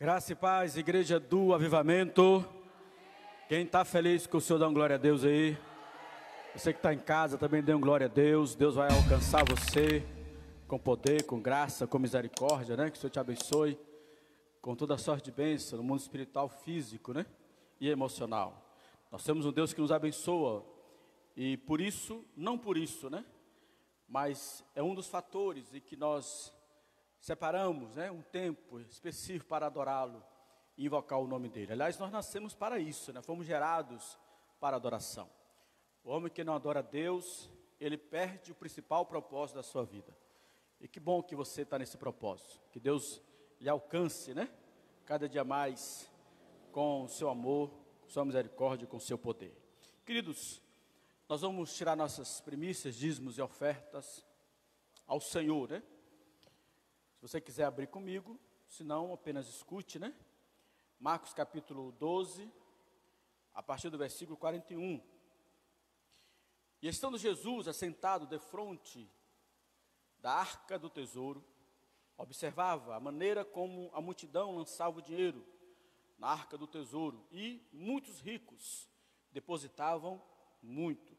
Graça e paz, igreja do Avivamento. Quem está feliz com o Senhor, dá uma glória a Deus aí. Você que está em casa também dê uma glória a Deus. Deus vai alcançar você com poder, com graça, com misericórdia, né? Que o Senhor te abençoe com toda a sorte de bênção no mundo espiritual, físico, né? E emocional. Nós temos um Deus que nos abençoa e por isso, não por isso, né? Mas é um dos fatores em que nós separamos, né, um tempo específico para adorá-lo e invocar o nome dele. Aliás, nós nascemos para isso, né? Fomos gerados para adoração. O homem que não adora a Deus, ele perde o principal propósito da sua vida. E que bom que você está nesse propósito. Que Deus lhe alcance, né? Cada dia mais com o seu amor, com sua misericórdia, com o seu poder. Queridos, nós vamos tirar nossas primícias, dízimos e ofertas ao Senhor, né? Se você quiser abrir comigo, se não, apenas escute, né? Marcos capítulo 12, a partir do versículo 41. E estando Jesus assentado defronte da arca do tesouro, observava a maneira como a multidão lançava o dinheiro na arca do tesouro, e muitos ricos depositavam muito.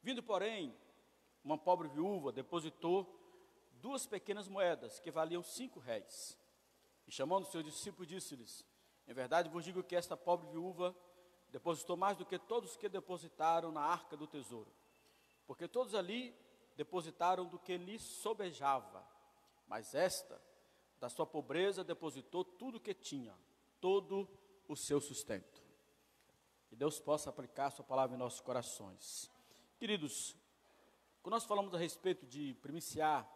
Vindo, porém, uma pobre viúva depositou 2 pequenas moedas, que valiam 5 réis. E chamando os seus discípulos, disse-lhes: em verdade vos digo que esta pobre viúva depositou mais do que todos que depositaram na arca do tesouro. Porque todos ali depositaram do que lhes sobejava. Mas esta, da sua pobreza, depositou tudo o que tinha, todo o seu sustento. Que Deus possa aplicar a sua palavra em nossos corações. Queridos, quando nós falamos a respeito de primiciar,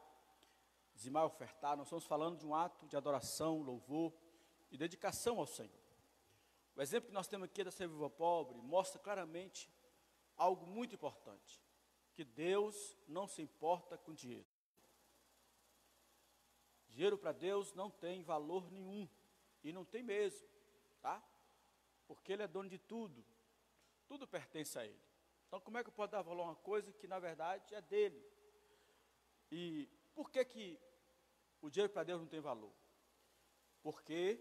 dizimar e ofertar, nós estamos falando de um ato de adoração, louvor e dedicação ao Senhor. O exemplo que nós temos aqui dessa viúva pobre mostra claramente algo muito importante, que Deus não se importa com dinheiro. Dinheiro para Deus não tem valor nenhum, e não tem mesmo, tá? Porque Ele é dono de tudo, tudo pertence a Ele. Então como é que eu posso dar valor a uma coisa que na verdade é dele? E por que o dinheiro para Deus não tem valor? Porque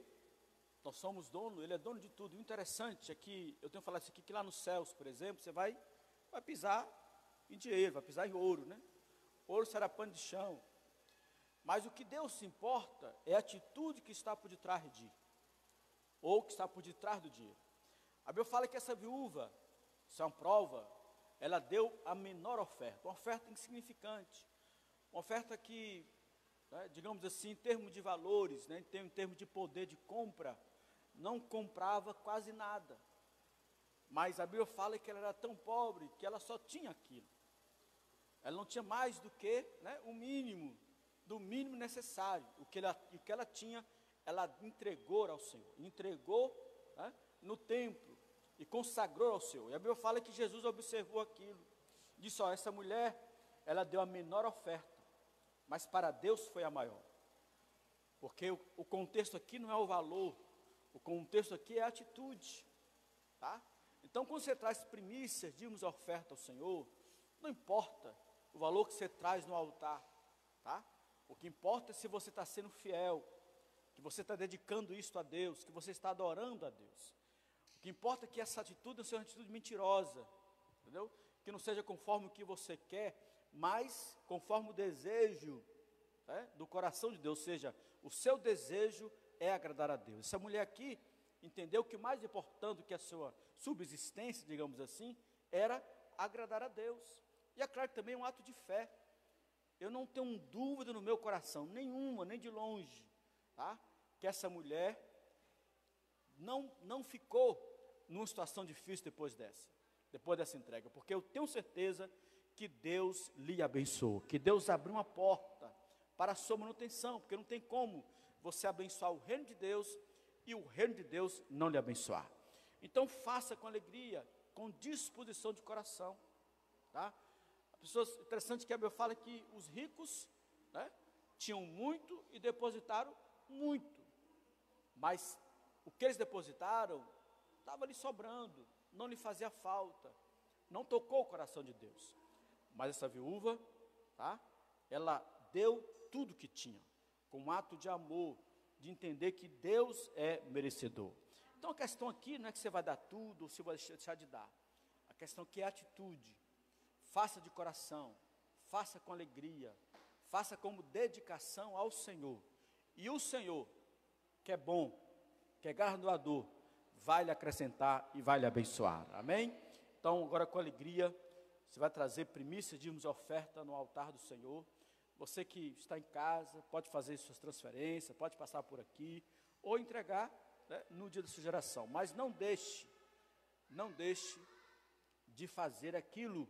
nós somos dono, Ele é dono de tudo. O interessante é que, eu tenho falado isso aqui, que lá nos céus, por exemplo, você vai pisar em dinheiro, vai pisar em ouro, né? Ouro será pano de chão. Mas o que Deus se importa é a atitude que está por detrás de, ou que está por detrás do dinheiro. A Bíblia fala que essa viúva, isso é uma prova, ela deu a menor oferta, uma oferta insignificante, uma oferta que, né, digamos assim, em termos de valores, né, em termos de poder de compra, não comprava quase nada. Mas a Bíblia fala que ela era tão pobre que ela só tinha aquilo. Ela não tinha mais do que, né, o mínimo, do mínimo necessário. O que ela tinha, ela entregou ao Senhor. Entregou, né, no templo e consagrou ao Senhor. E a Bíblia fala que Jesus observou aquilo. Disse: ó, essa mulher, ela deu a menor oferta, mas para Deus foi a maior. Porque o contexto aqui não é o valor, o contexto aqui é a atitude, tá? Então, quando você traz primícias, dízimos, oferta ao Senhor, não importa o valor que você traz no altar, tá? O que importa é se você está sendo fiel, que você está dedicando isso a Deus, que você está adorando a Deus. O que importa é que essa atitude não seja uma atitude mentirosa, entendeu? Que não seja conforme o que você quer, mas conforme o desejo, né, do coração de Deus. Ou seja, o seu desejo é agradar a Deus. Essa mulher aqui entendeu que o mais importante do que a sua subsistência, digamos assim, era agradar a Deus. E é claro que também é um ato de fé. Eu não tenho dúvida no meu coração, nenhuma, nem de longe, tá? Que essa mulher não ficou numa situação difícil depois dessa entrega, porque eu tenho certeza que Deus lhe abençoou, que Deus abriu uma porta para a sua manutenção, porque não tem como você abençoar o reino de Deus e o reino de Deus não lhe abençoar. Então faça com alegria, com disposição de coração, tá? Interessante que a Bíblia fala que os ricos, né, tinham muito e depositaram muito, mas o que eles depositaram estava ali sobrando, não lhe fazia falta, não tocou o coração de Deus. Mas essa viúva, tá, ela deu tudo que tinha, com um ato de amor, de entender que Deus é merecedor. Então a questão aqui não é que você vai dar tudo ou se vai deixar de dar. A questão aqui é a atitude. Faça de coração, faça com alegria, faça como dedicação ao Senhor. E o Senhor, que é bom, que é galardoador, vai lhe acrescentar e vai lhe abençoar. Amém? Então agora com alegria, você vai trazer primícias, dízimos e oferta no altar do Senhor. Você que está em casa, pode fazer suas transferências, pode passar por aqui, ou entregar, né, no dia da sua geração. Mas não deixe de fazer aquilo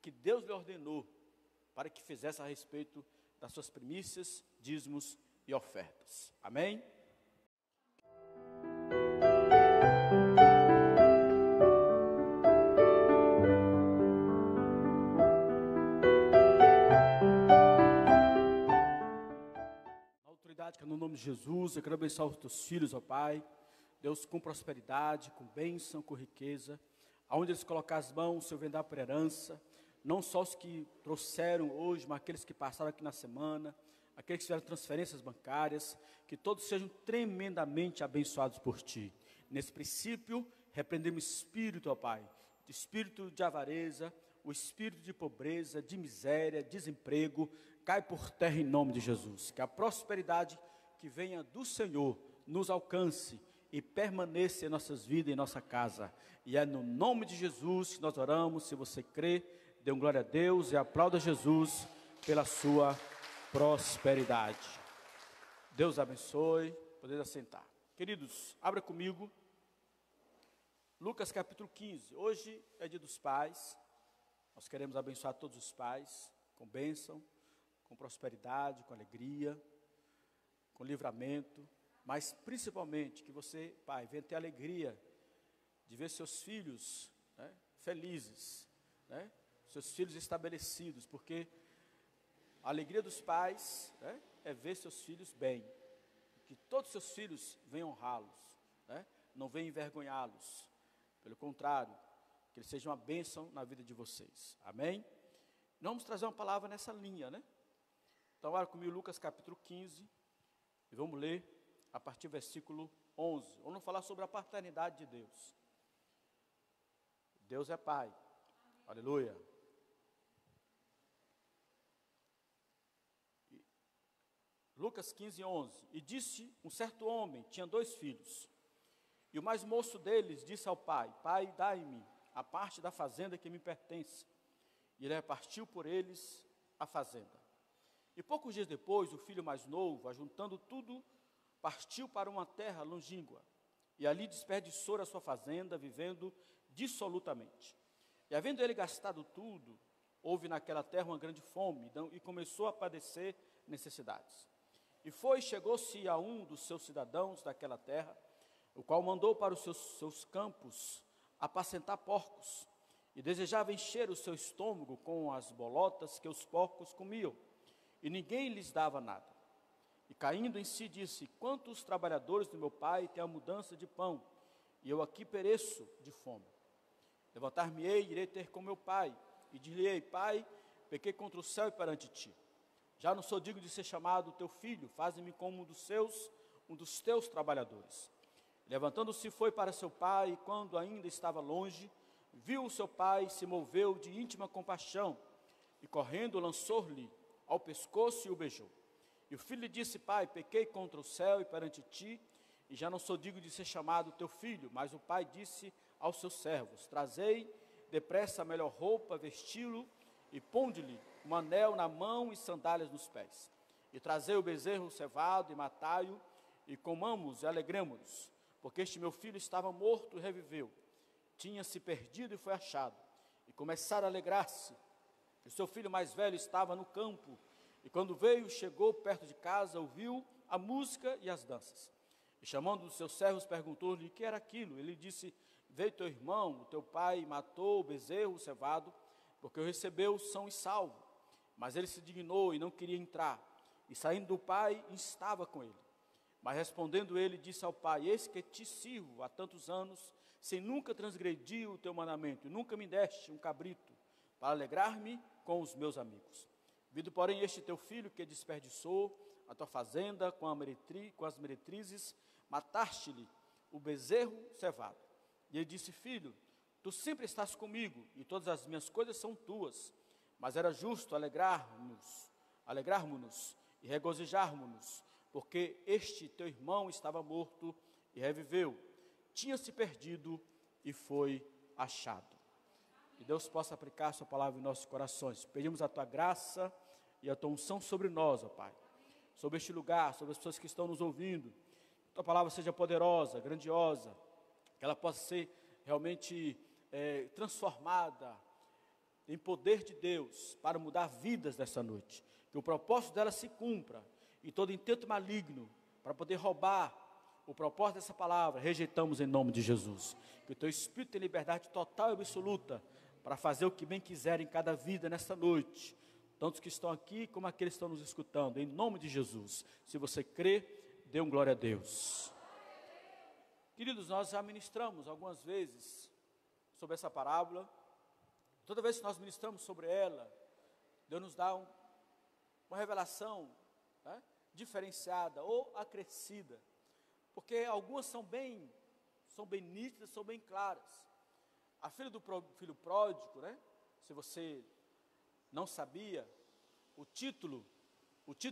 que Deus lhe ordenou, para que fizesse a respeito das suas primícias, dízimos e ofertas. Amém? Que no nome de Jesus, eu quero abençoar os teus filhos, ó Pai, Deus, com prosperidade, com bênção, com riqueza, aonde eles colocar as mãos, o Senhor vem dar por herança, não só os que trouxeram hoje, mas aqueles que passaram aqui na semana, aqueles que fizeram transferências bancárias, que todos sejam tremendamente abençoados por Ti. Nesse princípio, repreendemos espírito, ó Pai, de espírito de avareza, o espírito de pobreza, de miséria, desemprego, cai por terra em nome de Jesus. Que a prosperidade que venha do Senhor nos alcance e permaneça em nossas vidas, em nossa casa. E é no nome de Jesus que nós oramos. Se você crê, dê um glória a Deus e aplauda Jesus pela sua prosperidade. Deus abençoe. Poder assentar. Queridos, abra comigo Lucas capítulo 15. Hoje é dia dos pais. Nós queremos abençoar todos os pais com bênção, com prosperidade, com alegria, com livramento, mas principalmente que você, pai, venha ter alegria de ver seus filhos, né, felizes, né, seus filhos estabelecidos, porque a alegria dos pais, né, é ver seus filhos bem, que todos seus filhos venham honrá-los, né, não venham envergonhá-los, pelo contrário, que eles sejam uma bênção na vida de vocês. Amém? Vamos trazer uma palavra nessa linha, né? Então, olha comigo Lucas capítulo 15, e vamos ler a partir do versículo 11. Vamos falar sobre a paternidade de Deus. Deus é Pai. Amém. Aleluia. Lucas 15, 11. E disse um certo homem, tinha 2 filhos, e o mais moço deles disse ao pai: Pai, dai-me a parte da fazenda que me pertence. E ele repartiu por eles a fazenda. E poucos dias depois, o filho mais novo, ajuntando tudo, partiu para uma terra longínqua, e ali desperdiçou a sua fazenda, vivendo dissolutamente. E havendo ele gastado tudo, houve naquela terra uma grande fome, e começou a padecer necessidades. E chegou-se a um dos seus cidadãos daquela terra, o qual mandou para os seus campos apacentar porcos, e desejava encher o seu estômago com as bolotas que os porcos comiam, e ninguém lhes dava nada. E caindo em si disse: quantos trabalhadores do meu pai têm a mudança de pão, e eu aqui pereço de fome. Levantar-me-ei, irei ter com meu pai, e dir-lhe-ei: Pai, pequei contra o céu e perante ti. Já não sou digno de ser chamado teu filho, faze-me como um dos teus trabalhadores. Levantando-se foi para seu pai, e quando ainda estava longe, viu o seu pai, se moveu de íntima compaixão, e correndo lançou-lhe ao pescoço e o beijou. E o filho lhe disse: Pai, pequei contra o céu e perante ti, e já não sou digno de ser chamado teu filho. Mas o pai disse aos seus servos: Trazei depressa a melhor roupa, vesti-lo, e ponde-lhe um anel na mão e sandálias nos pés. E trazei o bezerro cevado, e matai-o, e comamos e alegremo-nos, porque este meu filho estava morto e reviveu, tinha se perdido e foi achado. E começaram a alegrar-se. O seu filho mais velho estava no campo, e quando veio, chegou perto de casa, ouviu a música e as danças. E chamando os seus servos, perguntou-lhe o que era aquilo. Ele disse: veio teu irmão, o teu pai, matou o bezerro cevado, porque o recebeu são e salvo. Mas ele se dignou e não queria entrar. E saindo do pai, estava com ele. Mas respondendo ele, disse ao pai: eis que te sirvo há tantos anos, sem nunca transgredir o teu mandamento, e nunca me deste um cabrito, para alegrar-me com os meus amigos. Vindo, porém, este teu filho que desperdiçou a tua fazenda com as meretrizes, mataste-lhe o bezerro cevado. E ele disse: filho, tu sempre estás comigo, e todas as minhas coisas são tuas. Mas era justo alegrarmos-nos e regozijarmos-nos, porque este teu irmão estava morto e reviveu, tinha se perdido e foi achado. Que Deus possa aplicar a sua palavra em nossos corações. Pedimos a tua graça e a tua unção sobre nós, ó Pai, sobre este lugar, sobre as pessoas que estão nos ouvindo. Que a tua palavra seja poderosa, grandiosa, que ela possa ser realmente transformada em poder de Deus para mudar vidas dessa noite. Que o propósito dela se cumpra e todo intento maligno para poder roubar o propósito dessa palavra, rejeitamos em nome de Jesus. Que o teu Espírito tenha liberdade total e absoluta para fazer o que bem quiser em cada vida nesta noite, tantos que estão aqui como aqueles que estão nos escutando, em nome de Jesus. Se você crê, dê um glória a Deus. Queridos, nós já ministramos algumas vezes sobre essa parábola. Toda vez que nós ministramos sobre ela, Deus nos dá uma revelação, né, diferenciada ou acrescida, porque algumas são bem nítidas, são bem claras. A filha do filho pródigo, né? Se você não sabia, o título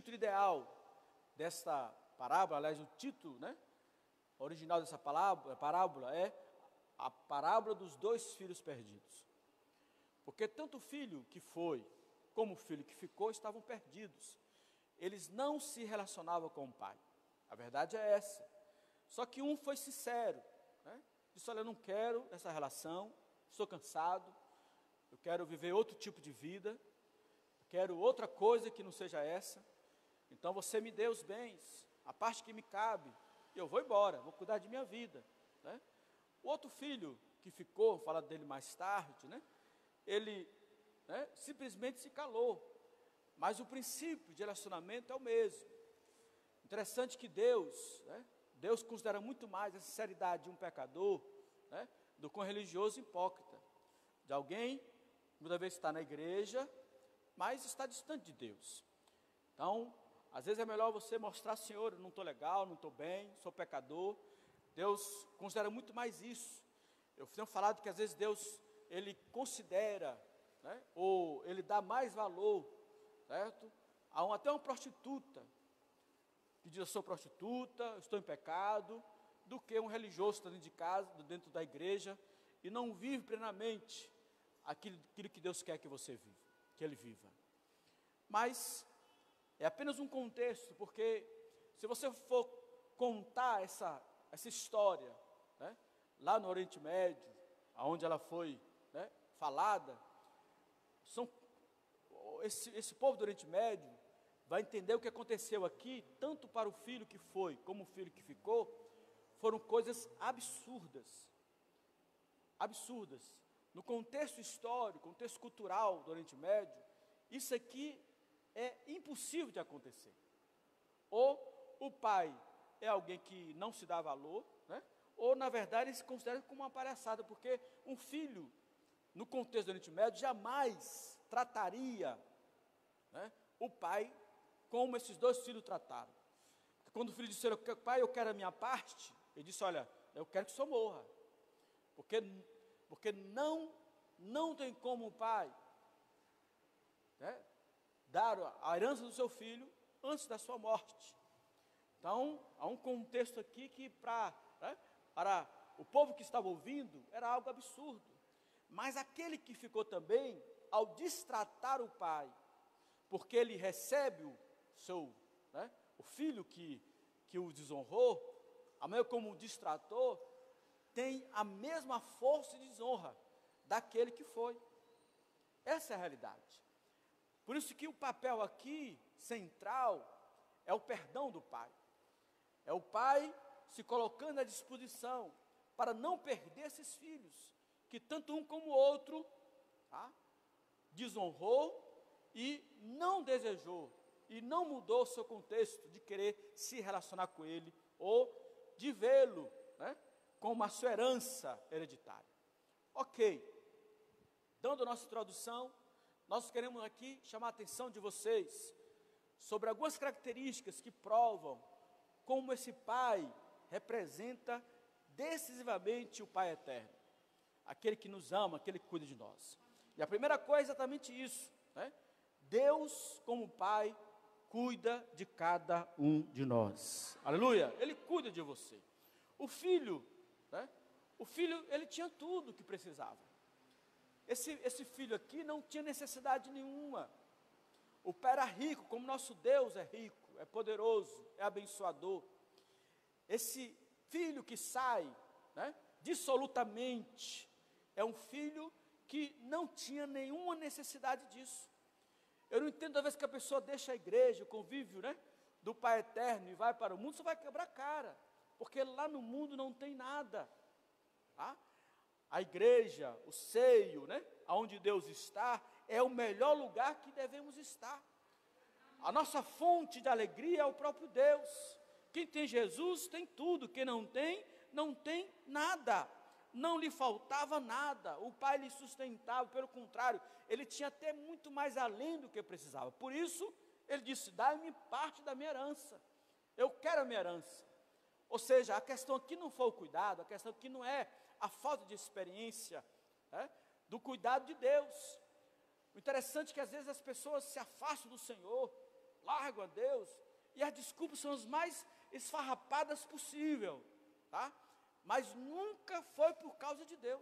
ideal desta parábola, aliás, o título, né, original dessa parábola é a parábola dos dois filhos perdidos. Porque tanto o filho que foi, como o filho que ficou, estavam perdidos. Eles não se relacionavam com o pai. A verdade é essa. Só que um foi sincero, né? Disse: olha, eu não quero essa relação, estou cansado, eu quero viver outro tipo de vida, eu quero outra coisa que não seja essa. Então você me dê os bens, a parte que me cabe, e eu vou embora, vou cuidar de minha vida, né? O outro filho que ficou, fala dele mais tarde, né? Ele, né, simplesmente se calou, mas o princípio de relacionamento é o mesmo. Interessante que Deus, né, Deus considera muito mais a sinceridade de um pecador, né, do que um religioso hipócrita, de alguém que muitas vezes está na igreja, mas está distante de Deus. Então, às vezes é melhor você mostrar: Senhor, eu não estou legal, não estou bem, sou pecador. Deus considera muito mais isso. Eu tenho falado que às vezes Deus, Ele considera, né, ou Ele dá mais valor, certo? Até uma prostituta, que diz: eu sou prostituta, eu estou em pecado, do que um religioso que está dentro de casa, dentro da igreja, e não vive plenamente aquilo que Deus quer que você viva, que Ele viva. Mas é apenas um contexto, porque se você for contar essa história, né, lá no Oriente Médio, aonde ela foi, né, falada, esse povo do Oriente Médio vai entender o que aconteceu aqui, tanto para o filho que foi, como o filho que ficou, foram coisas absurdas. Absurdas. No contexto histórico, contexto cultural do Oriente Médio, isso aqui é impossível de acontecer. Ou o pai é alguém que não se dá valor, né? Ou na verdade ele se considera como uma palhaçada, porque um filho, no contexto do Oriente Médio, jamais trataria, né, o pai como esses dois filhos trataram. Quando o filho disse: pai, eu quero a minha parte, ele disse: olha, eu quero que o senhor morra, porque não tem como o pai, né, dar a herança do seu filho antes da sua morte. Então, há um contexto aqui que para o povo que estava ouvindo era algo absurdo. Mas aquele que ficou também, ao destratar o pai, porque ele recebe o filho que o desonrou, a maneira como o destratou, tem a mesma força de desonra daquele que foi. Essa é a realidade. Por isso que o papel aqui, central, é o perdão do pai. É o pai se colocando à disposição para não perder esses filhos, que tanto um como o outro, tá, desonrou e não desejou, e não mudou o seu contexto de querer se relacionar com ele, ou de vê-lo, né, como a sua herança hereditária. Ok, dando a nossa introdução, nós queremos aqui chamar a atenção de vocês sobre algumas características que provam como esse Pai representa decisivamente o Pai eterno, aquele que nos ama, aquele que cuida de nós. E a primeira coisa é exatamente isso, né? Deus, como Pai, cuida de cada um de nós. Aleluia! Ele cuida de você. O filho, né? O filho, ele tinha tudo o que precisava. Esse filho aqui não tinha necessidade nenhuma. O pai era rico, como nosso Deus é rico, é poderoso, é abençoador. Esse filho que sai, né, dissolutamente, é um filho que não tinha nenhuma necessidade disso. Eu não entendo, às vezes, que a pessoa deixa a igreja, o convívio, né, do Pai eterno e vai para o mundo, só vai quebrar a cara, porque lá no mundo não tem nada, tá? A igreja, o seio, né, onde Deus está, é o melhor lugar que devemos estar. A nossa fonte de alegria é o próprio Deus. Quem tem Jesus tem tudo, quem não tem, não tem nada. Não lhe faltava nada, o Pai lhe sustentava, pelo contrário, ele tinha até muito mais além do que precisava. Por isso, ele disse, dai-me parte da minha herança, eu quero a minha herança. Ou seja, a questão aqui não foi o cuidado, a questão aqui não é a falta de experiência, né, do cuidado de Deus. O interessante é que às vezes as pessoas se afastam do Senhor, largam a Deus, e as desculpas são as mais esfarrapadas possível, tá? Mas nunca foi por causa de Deus.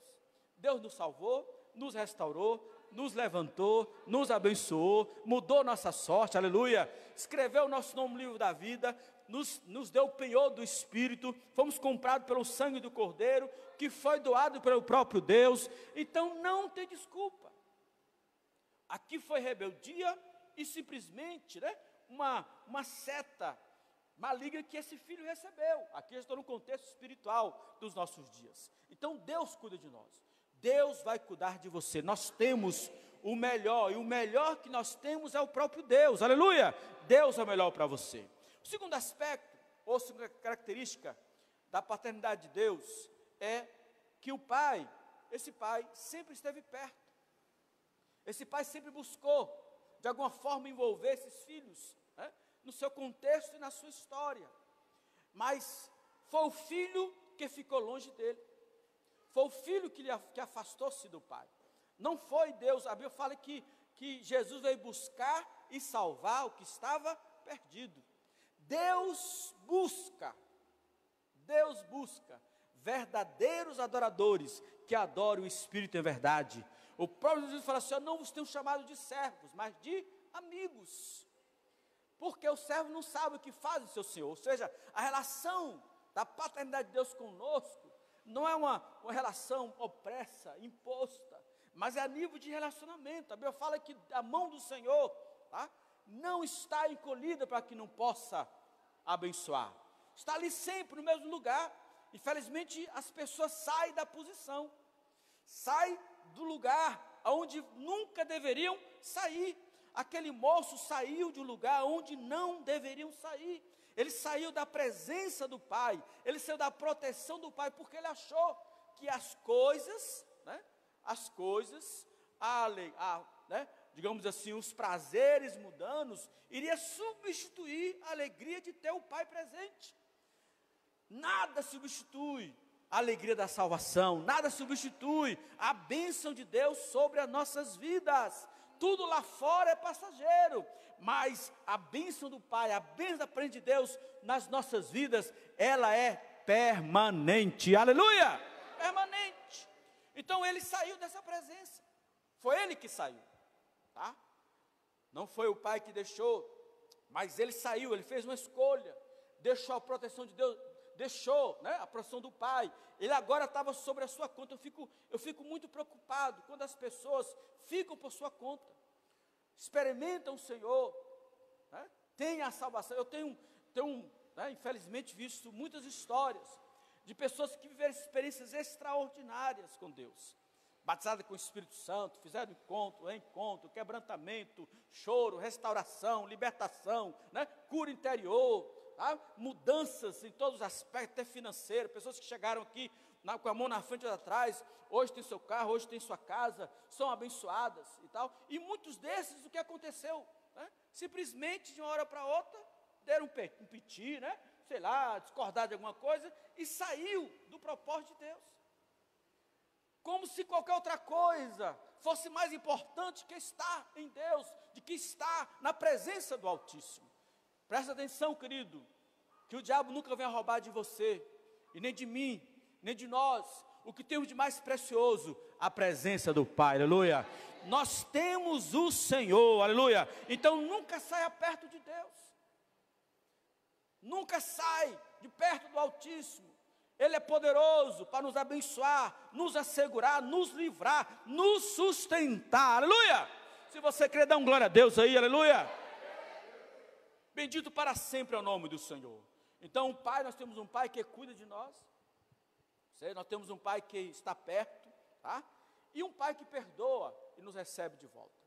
Deus nos salvou, nos restaurou, nos levantou, nos abençoou, mudou nossa sorte, aleluia, escreveu o nosso nome no livro da vida, nos deu o penhor do Espírito, fomos comprados pelo sangue do Cordeiro, que foi doado pelo próprio Deus. Então não tem desculpa. Aqui foi rebeldia e simplesmente, né, uma seta maligna que esse filho recebeu. Aqui eu estou no contexto espiritual dos nossos dias. Então Deus cuida de nós, Deus vai cuidar de você. Nós temos o melhor, e o melhor que nós temos é o próprio Deus, aleluia. Deus é o melhor para você. O segundo aspecto, ou segunda característica da paternidade de Deus, é que o pai, esse pai sempre esteve perto. Esse pai sempre buscou, de alguma forma, envolver esses filhos, né, no seu contexto e na sua história. Mas foi o filho que ficou longe dele. Foi o filho que afastou-se do pai. Não foi Deus. A Bíblia fala que Jesus veio buscar e salvar o que estava perdido. Deus busca verdadeiros adoradores que adoram o Espírito em verdade. O próprio Jesus fala assim, eu não vos tenho chamado de servos, mas de amigos. Porque o servo não sabe o que faz o seu Senhor. Ou seja, a relação da paternidade de Deus conosco não é uma relação opressa, imposta, mas é a nível de relacionamento. A Bíblia fala que a mão do Senhor, tá, não está encolhida para que não possa abençoar. Está ali sempre no mesmo lugar. Infelizmente as pessoas saem da posição, saem do lugar onde nunca deveriam sair. Aquele moço saiu de um lugar onde não deveriam sair. Ele saiu da presença do pai, ele saiu da proteção do pai, porque ele achou que as coisas, né, né, digamos assim, os prazeres mundanos, iria substituir a alegria de ter o pai presente. Nada substitui a alegria da salvação, nada substitui a bênção de Deus sobre as nossas vidas. Tudo lá fora é passageiro, mas a bênção do Pai, a bênção da presença de Deus nas nossas vidas, ela é permanente, aleluia, permanente. Então ele saiu dessa presença, foi ele que saiu, tá? Não foi o pai que deixou, mas ele saiu, ele fez uma escolha, deixou a proteção de Deus, deixou, né, a proteção do pai. Ele agora estava sobre a sua conta. Eu fico muito preocupado quando as pessoas ficam por sua conta, experimentam o Senhor, né, têm a salvação. Eu tenho né, infelizmente visto muitas histórias de pessoas que viveram experiências extraordinárias com Deus, batizadas com o Espírito Santo, fizeram reencontro, quebrantamento, choro, restauração, libertação, né, cura interior, tá? Mudanças em todos os aspectos, até financeiro. Pessoas que chegaram aqui com a mão na frente e atrás, hoje tem seu carro, hoje tem sua casa, são abençoadas e tal. E muitos desses, o que aconteceu? Né? Simplesmente, de uma hora para outra, deram um piti, né? Sei lá, discordar de alguma coisa, e saiu do propósito de Deus. Como se qualquer outra coisa fosse mais importante que estar em Deus, de que estar na presença do Altíssimo. Presta atenção, querido, que o diabo nunca venha roubar de você, e nem de mim, nem de nós, o que temos de mais precioso, a presença do Pai, aleluia. Nós temos o Senhor, aleluia. Então nunca saia perto de Deus, nunca sai de perto do Altíssimo. Ele é poderoso para nos abençoar, nos assegurar, nos livrar, nos sustentar, aleluia. Se você crê, dá um glória a Deus aí, aleluia. Bendito para sempre é o nome do Senhor. Então, Pai, nós temos um Pai que cuida de nós. Nós temos um Pai que está perto, tá? E um Pai que perdoa e nos recebe de volta.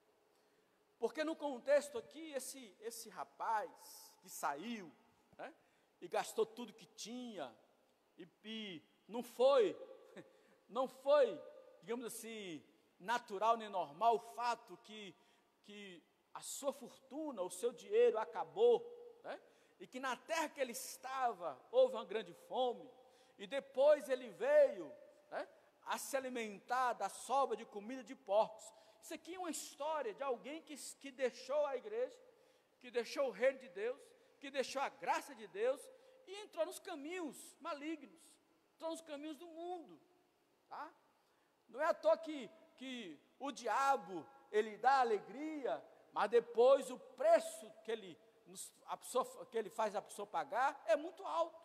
Porque no contexto aqui, esse rapaz que saiu, né, e gastou tudo que tinha, e não foi, digamos assim, natural nem normal o fato que a sua fortuna, o seu dinheiro acabou, né? E que na terra que ele estava, houve uma grande fome, e depois ele veio, né, a se alimentar da sobra de comida de porcos. Isso aqui é uma história de alguém que deixou a igreja, que deixou o reino de Deus, que deixou a graça de Deus, e entrou nos caminhos malignos, entrou nos caminhos do mundo, tá? Não é à toa que o diabo, ele dá alegria, mas depois o preço que ele faz a pessoa pagar é muito alto.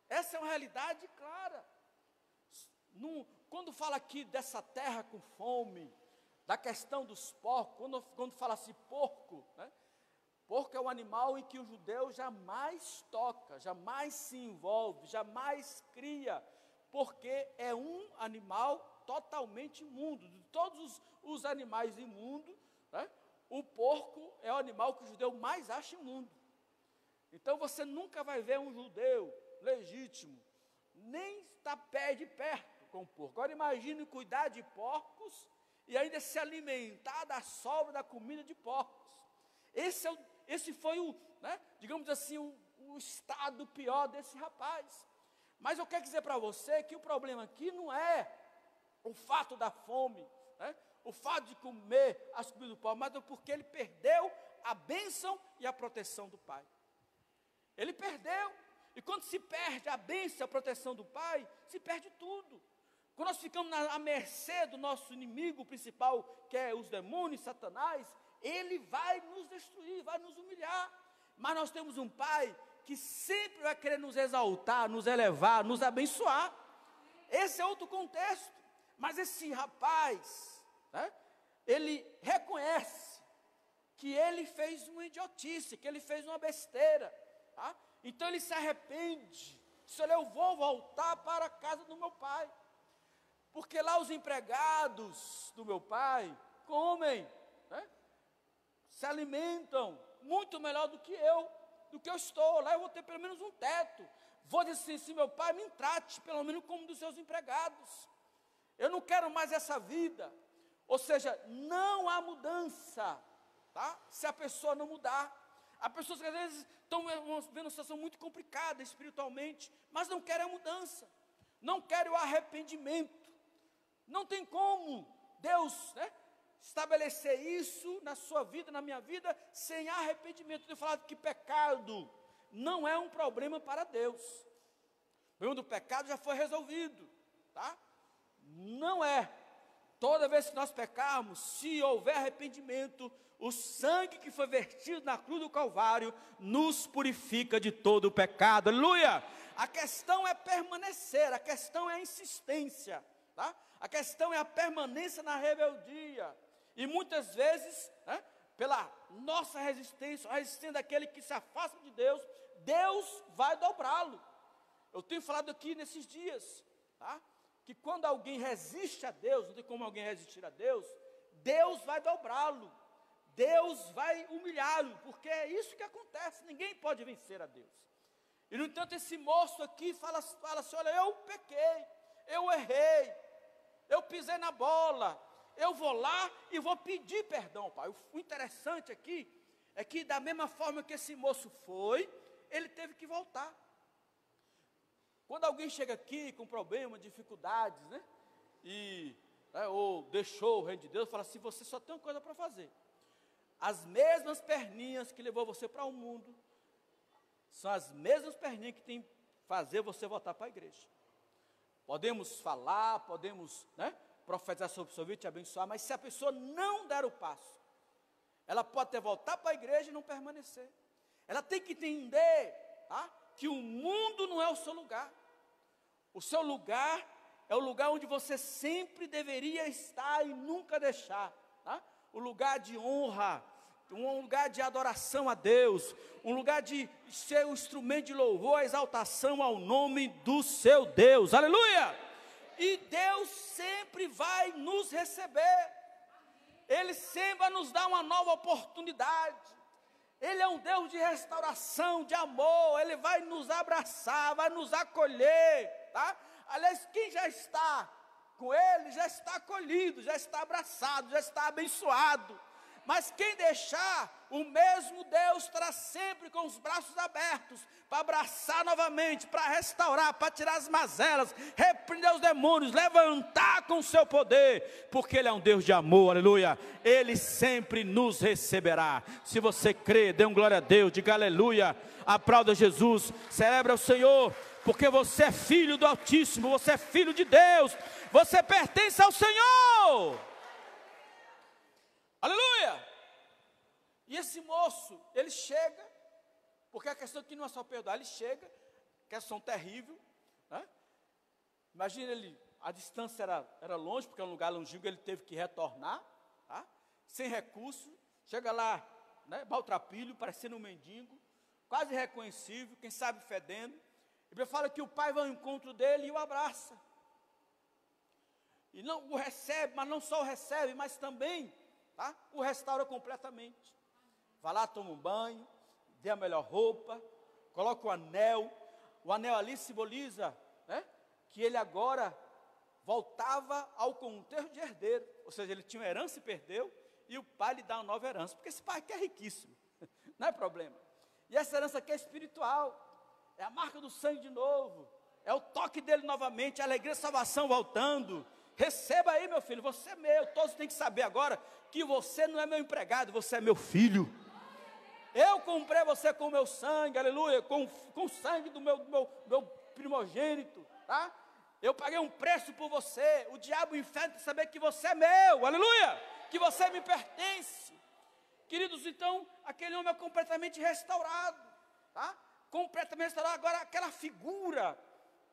Essa é uma realidade clara. Quando fala aqui dessa terra com fome, da questão dos porcos, quando fala assim porco, né? Porco é um animal em que o judeu jamais toca, jamais se envolve, jamais cria, porque é um animal totalmente imundo. De todos os animais imundos, né, o porco é o animal que o judeu mais acha imundo. Então você nunca vai ver um judeu legítimo, nem estar de perto com o porco. Agora imagine cuidar de porcos e ainda se alimentar da sobra da comida de porcos. Esse foi digamos assim, o estado pior desse rapaz. Mas eu quero dizer para você que o problema aqui não é o fato da fome, né, o fato de comer as comidas do Pai, mas é porque ele perdeu a bênção e a proteção do Pai. Ele perdeu, e quando se perde a bênção e a proteção do Pai, se perde tudo. Quando nós ficamos à mercê do nosso inimigo principal, que é os demônios, Satanás, ele vai nos destruir, vai nos humilhar. Mas nós temos um Pai que sempre vai querer nos exaltar, nos elevar, nos abençoar. Esse é outro contexto. Mas esse rapaz, né, ele reconhece que ele fez uma idiotice, que ele fez uma besteira, tá? Então ele se arrepende. Diz: olha, eu vou voltar para a casa do meu pai, porque lá os empregados do meu pai comem, né, se alimentam muito melhor do que eu estou. Lá eu vou ter pelo menos um teto. Vou dizer assim: meu pai me trate pelo menos como um dos seus empregados. Eu não quero mais essa vida. Ou seja, não há mudança, tá? Se a pessoa não mudar. Há pessoas que às vezes estão vendo uma situação muito complicada espiritualmente, mas não querem a mudança, não querem o arrependimento. Não tem como Deus, né, estabelecer isso na sua vida, na minha vida, sem arrependimento. Eu tenho falado que pecado não é um problema para Deus. O problema do pecado já foi resolvido, tá? Não é. Toda vez que nós pecarmos, se houver arrependimento, o sangue que foi vertido na cruz do Calvário nos purifica de todo o pecado. Aleluia! A questão é permanecer, a questão é a insistência, tá? A questão é a permanência na rebeldia. E muitas vezes, né, pela nossa resistência, a resistência daquele que se afasta de Deus, Deus vai dobrá-lo. Eu tenho falado aqui nesses dias, tá, que quando alguém resiste a Deus, não tem como alguém resistir a Deus, Deus vai dobrá-lo, Deus vai humilhá-lo, porque é isso que acontece, ninguém pode vencer a Deus. E no entanto esse moço aqui fala assim: olha, eu pequei, eu errei, eu pisei na bola, eu vou lá e vou pedir perdão, pai. O interessante aqui é que da mesma forma que esse moço foi, ele teve que voltar. Quando alguém chega aqui com problema, dificuldades, né? Ou deixou o reino de Deus, fala assim, você só tem uma coisa para fazer. As mesmas perninhas que levou você para o mundo, são as mesmas perninhas que tem que fazer você voltar para a igreja. Podemos falar, podemos, né, profetizar sobre o seu vídeo, te abençoar, mas se a pessoa não der o passo, ela pode até voltar para a igreja e não permanecer. Ela tem que entender, tá, que o mundo não é o seu lugar. O seu lugar é o lugar onde você sempre deveria estar e nunca deixar. Tá? O lugar de honra, um lugar de adoração a Deus, um lugar de ser um instrumento de louvor, exaltação ao nome do seu Deus. Aleluia! E Deus sempre vai nos receber. Ele sempre vai nos dar uma nova oportunidade. Ele é um Deus de restauração, de amor. Ele vai nos abraçar, vai nos acolher, tá? Aliás, quem já está com Ele, já está acolhido, já está abraçado, já está abençoado. Mas quem deixar, o mesmo Deus estará sempre com os braços abertos, para abraçar novamente, para restaurar, para tirar as mazelas, repreender os demônios, levantar com o seu poder, porque Ele é um Deus de amor, aleluia. Ele sempre nos receberá. Se você crê, dê um glória a Deus, diga aleluia, aplauda Jesus, celebra o Senhor, porque você é filho do Altíssimo, você é filho de Deus, você pertence ao Senhor. Aleluia! E esse moço, ele chega, porque a questão aqui não é só perdoar, ele chega, questão terrível, né? Imagina ele, a distância era longe, porque é um lugar longínquo, ele teve que retornar, tá? Sem recurso, chega lá, né, maltrapilho, parecendo um mendigo, quase irreconhecível, quem sabe fedendo. Ele fala que o pai vai ao encontro dele e o abraça. E não o recebe, mas não só o recebe, mas também, tá, o restaura completamente. Vai lá, toma um banho, dê a melhor roupa, coloca o anel ali simboliza, né, que ele agora voltava ao contexto de herdeiro, ou seja, ele tinha uma herança e perdeu, e o pai lhe dá uma nova herança, porque esse pai aqui é riquíssimo, não é problema. E essa herança aqui é espiritual, é a marca do sangue de novo, é o toque dele novamente, a alegria, a salvação voltando. Receba aí, meu filho, você é meu. Todos têm que saber agora que você não é meu empregado, você é meu filho. Eu comprei você com o meu sangue, aleluia, com o sangue do meu primogênito, tá? Eu paguei um preço por você. O diabo e o inferno tem que saber que você é meu, aleluia, que você me pertence. Queridos, então, aquele homem é completamente restaurado, tá? Completamente restaurado. Agora, aquela figura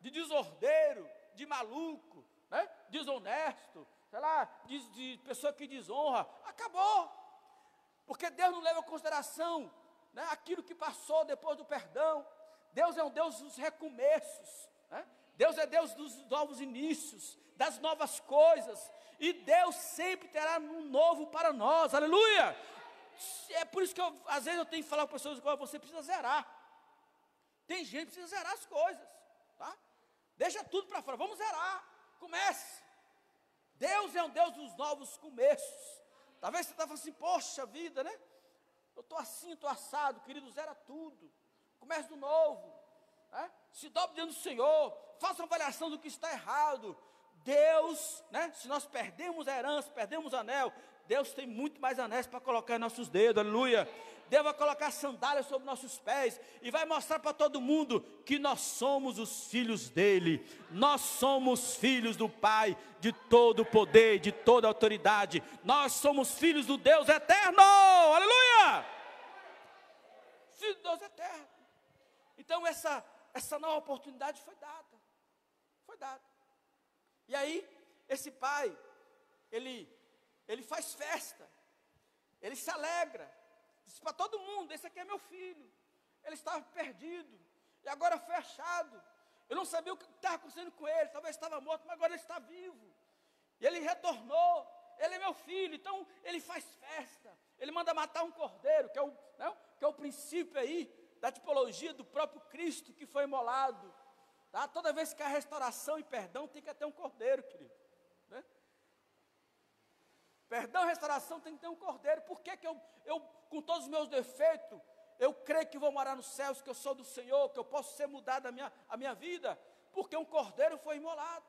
de desordeiro, de maluco, né, desonesto, sei lá, de pessoa que desonra, acabou, porque Deus não leva em consideração, né, aquilo que passou depois do perdão. Deus é um Deus dos recomeços, né? Deus é Deus dos novos inícios, das novas coisas, e Deus sempre terá um novo para nós, aleluia. É por isso que às vezes eu tenho que falar com pessoas, você precisa zerar. Tem gente que precisa zerar as coisas, tá? Deixa tudo para fora, vamos zerar. Comece. Deus é um Deus dos novos começos. Talvez você está falando assim, poxa vida, né? Eu estou assim, estou assado, querido, zera tudo. Comece do novo, né? Se dobre diante do Senhor, faça uma avaliação do que está errado. Deus, né? Se nós perdemos a herança, perdemos o anel, Deus tem muito mais anéis para colocar em nossos dedos, aleluia. Deus vai colocar sandálias sobre nossos pés e vai mostrar para todo mundo que nós somos os filhos dele. Nós somos filhos do Pai, de todo o poder, de toda a autoridade. Nós somos filhos do Deus eterno, aleluia! Filho do Deus eterno. Então essa nova oportunidade foi dada. Foi dada. E aí, esse pai, ele faz festa, ele se alegra. Diz para todo mundo, esse aqui é meu filho. Ele estava perdido, e agora foi achado. Eu não sabia o que estava acontecendo com ele, talvez estava morto, mas agora ele está vivo. E ele retornou, ele é meu filho. Então ele faz festa, ele manda matar um cordeiro, que é o princípio aí, da tipologia do próprio Cristo que foi imolado. Tá? Toda vez que há restauração e perdão, tem que ter um cordeiro, querido. Né? Perdão e restauração tem que ter um cordeiro. Por que eu, com todos os meus defeitos, eu creio que vou morar nos céus, que eu sou do Senhor, que eu posso ser mudado a minha vida? Porque um cordeiro foi imolado.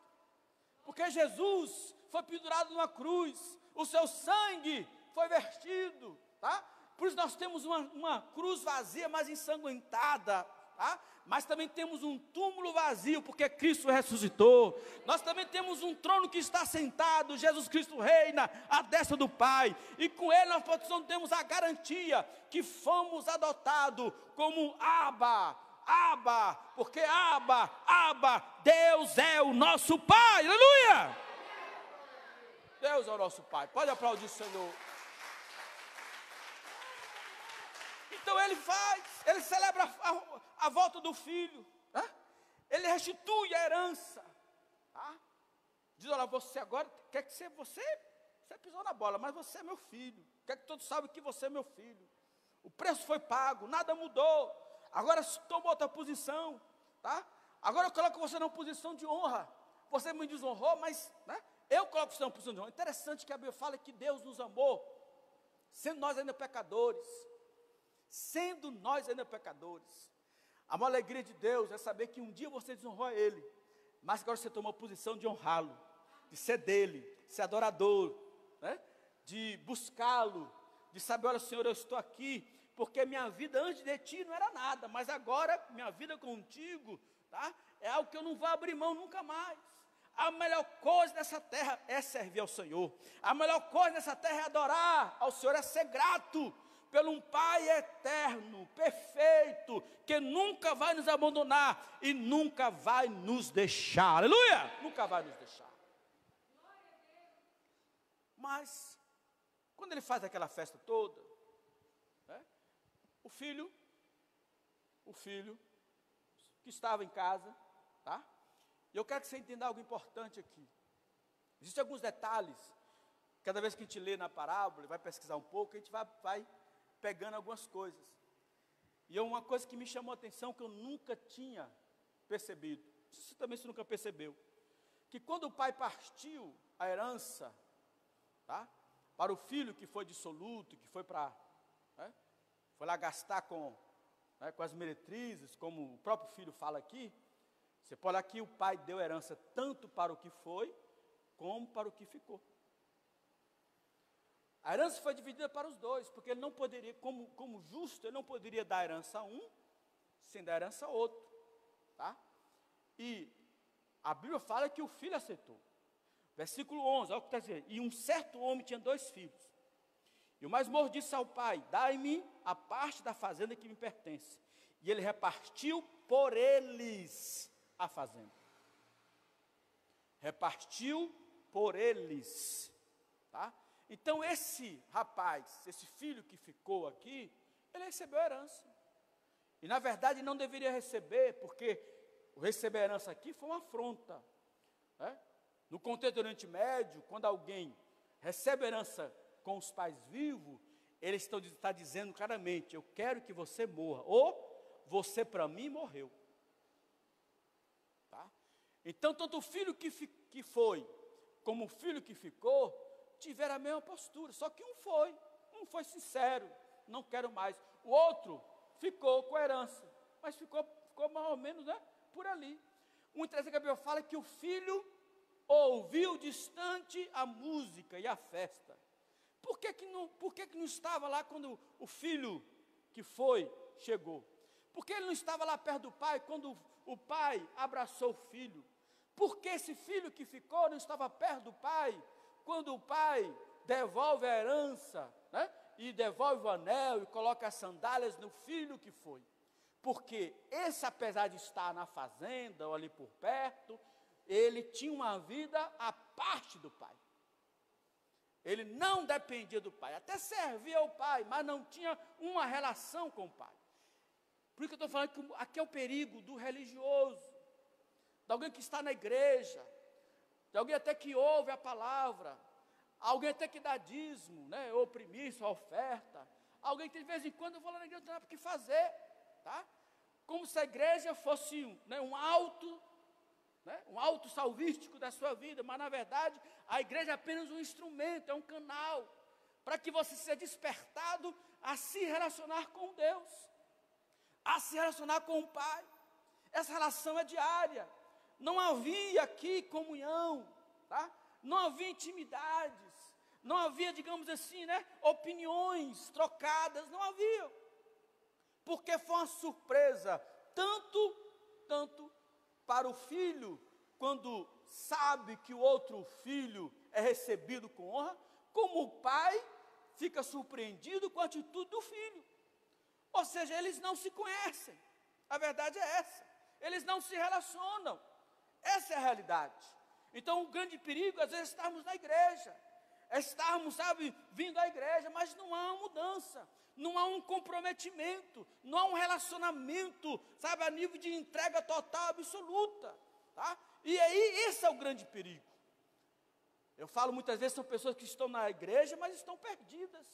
Porque Jesus foi pendurado numa cruz. O seu sangue foi vertido. Tá? Por isso nós temos uma cruz vazia, mas ensanguentada. Tá? Mas também temos um túmulo vazio, porque Cristo ressuscitou. Nós também temos um trono que está sentado, Jesus Cristo reina à destra do Pai, e com Ele nós temos a garantia que fomos adotados como Abba, porque Abba, Deus é o nosso Pai, aleluia! Deus é o nosso Pai, pode aplaudir o Senhor. Então ele celebra a volta do filho, né? Ele restitui a herança, tá? Diz, olha, você agora, quer que você pisou na bola, mas você é meu filho, quer que todos saibam que você é meu filho, o preço foi pago, nada mudou, agora tomou outra posição, tá? Agora eu coloco você numa posição de honra, você me desonrou, mas, né, eu coloco você numa posição de honra. Interessante que a Bíblia fala que Deus nos amou, sendo nós ainda pecadores, A maior alegria de Deus é saber que um dia você desonrou a Ele, mas agora você tomou a posição de honrá-lo, de ser dele, ser adorador, né? De buscá-lo, de saber, olha Senhor, eu estou aqui, porque minha vida antes de ti não era nada, mas agora minha vida contigo, tá? É algo que eu não vou abrir mão nunca mais. A melhor coisa dessa terra é servir ao Senhor, a melhor coisa dessa terra é adorar ao Senhor, é ser grato pelo um Pai eterno, perfeito, que nunca vai nos abandonar e nunca vai nos deixar, aleluia, nunca vai nos deixar. Mas, quando ele faz aquela festa toda, né, o filho que estava em casa, tá? E eu quero que você entenda algo importante aqui. Existem alguns detalhes, cada vez que a gente lê na parábola, vai pesquisar um pouco, a gente vai pegando algumas coisas. E é uma coisa que me chamou a atenção, que eu nunca tinha percebido. Você também nunca percebeu. Que quando o pai partiu a herança, tá, para o filho que foi dissoluto, que foi foi lá gastar com as meretrizes, como o próprio filho fala aqui, você pode olhar que o pai deu herança tanto para o que foi, como para o que ficou. A herança foi dividida para os dois, porque ele não poderia, como justo, ele não poderia dar herança a um, sem dar herança a outro, tá? E a Bíblia fala que o filho aceitou. Versículo 11, olha o que está dizendo. E um certo homem tinha 2 filhos. E o mais moço disse ao pai, dai-me a parte da fazenda que me pertence. E ele repartiu por eles a fazenda. Repartiu por eles, tá? Então esse rapaz, esse filho que ficou aqui, ele recebeu a herança. E na verdade não deveria receber, porque o receber a herança aqui foi uma afronta, né? No contexto do Oriente Médio, quando alguém recebe a herança com os pais vivos, eles está dizendo claramente, eu quero que você morra, ou você para mim morreu. Tá? Então tanto o filho que foi, como o filho que ficou, tiveram a mesma postura, só que um foi sincero, não quero mais. O outro ficou com a herança, mas ficou mais ou menos, né, por ali. Um interessante que a Bíblia fala que o filho ouviu distante a música e a festa. Por que que não estava lá quando o filho que foi chegou? Por que ele não estava lá perto do pai quando o pai abraçou o filho? Por que esse filho que ficou não estava perto do pai quando o pai devolve a herança, né, e devolve o anel e coloca as sandálias no filho que foi? Porque esse, apesar de estar na fazenda ou ali por perto, ele tinha uma vida à parte do pai. Ele não dependia do pai, até servia ao pai, mas não tinha uma relação com o pai. Por isso que eu estou falando que aqui é o perigo do religioso, de alguém que está na igreja, de alguém até que ouve a palavra, alguém até que dá dízimo, né, ou primícia, oferta, alguém que de vez em quando eu vou lá na igreja, não tem nada para que fazer, tá? Como se a igreja fosse, né, um alto né, um auto salvístico da sua vida, mas na verdade a igreja é apenas um instrumento, é um canal, para que você seja despertado a se relacionar com Deus, a se relacionar com o Pai. Essa relação é diária. Não havia aqui comunhão, tá? Não havia intimidades, não havia, digamos assim, né, opiniões trocadas, não havia. Porque foi uma surpresa, tanto para o filho, quando sabe que o outro filho é recebido com honra, como o pai fica surpreendido com a atitude do filho. Ou seja, eles não se conhecem, a verdade é essa, eles não se relacionam, essa é a realidade. Então o grande perigo, às vezes, é estarmos na igreja, estarmos, sabe, vindo à igreja, mas não há uma mudança, não há um comprometimento, não há um relacionamento, sabe, a nível de entrega total, absoluta, tá? E aí, esse é o grande perigo. Eu falo muitas vezes, são pessoas que estão na igreja, mas estão perdidas.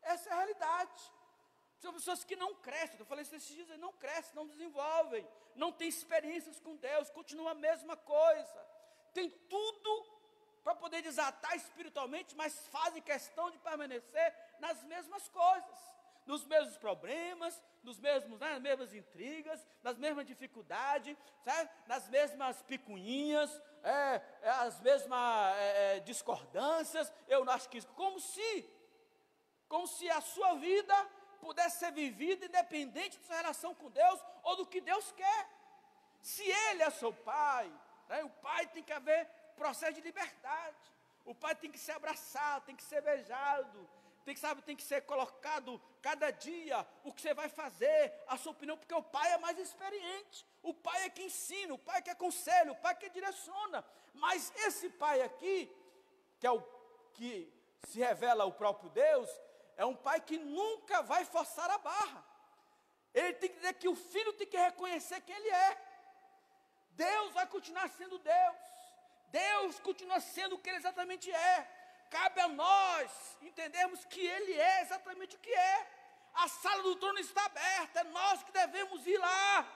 Essa é a realidade. São pessoas que não crescem, eu falei isso esses dias, não crescem, não desenvolvem, não têm experiências com Deus, continua a mesma coisa. Tem tudo para poder desatar espiritualmente, mas fazem questão de permanecer nas mesmas coisas, nos mesmos problemas, nas mesmas intrigas, nas mesmas dificuldades, sabe? Nas mesmas picuinhas, as mesmas discordâncias. Eu não acho que isso, como se a sua vida pudesse ser vivida independente da sua relação com Deus ou do que Deus quer. Se Ele é seu pai, né, o pai tem que haver processo de liberdade, o pai tem que ser abraçado, tem que ser beijado, tem que ser colocado cada dia o que você vai fazer, a sua opinião, porque o pai é mais experiente, o pai é que ensina, o pai é que aconselha, o pai é que direciona. Mas esse pai aqui, que é o que se revela o próprio Deus, é um pai que nunca vai forçar a barra. Ele tem que dizer que o filho tem que reconhecer quem ele é. Deus vai continuar sendo Deus. Deus continua sendo o que Ele exatamente é. Cabe a nós entendermos que Ele é exatamente o que é. A sala do trono está aberta, é nós que devemos ir lá.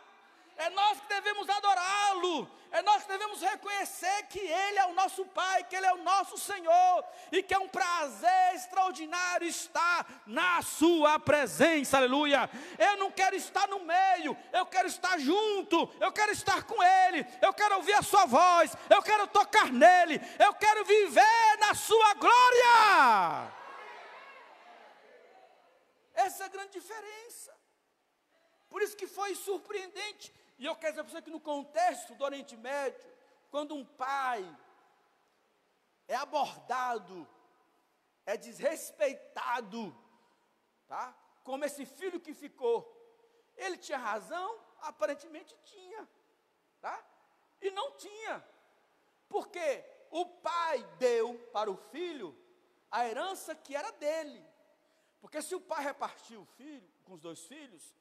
É nós que devemos adorá-lo, é nós que devemos reconhecer que Ele é o nosso Pai, que Ele é o nosso Senhor, e que é um prazer extraordinário estar na sua presença, aleluia. Eu não quero estar no meio, eu quero estar junto, eu quero estar com Ele, eu quero ouvir a sua voz, eu quero tocar nele, eu quero viver na sua glória. Essa é a grande diferença. Por isso que foi surpreendente. E eu quero dizer para você que no contexto do Oriente Médio, quando um pai é abordado, é desrespeitado, tá? Como esse filho que ficou, ele tinha razão? Aparentemente tinha, tá? E não tinha, porque o pai deu para o filho a herança que era dele. Porque se o pai repartiu o filho com os dois filhos,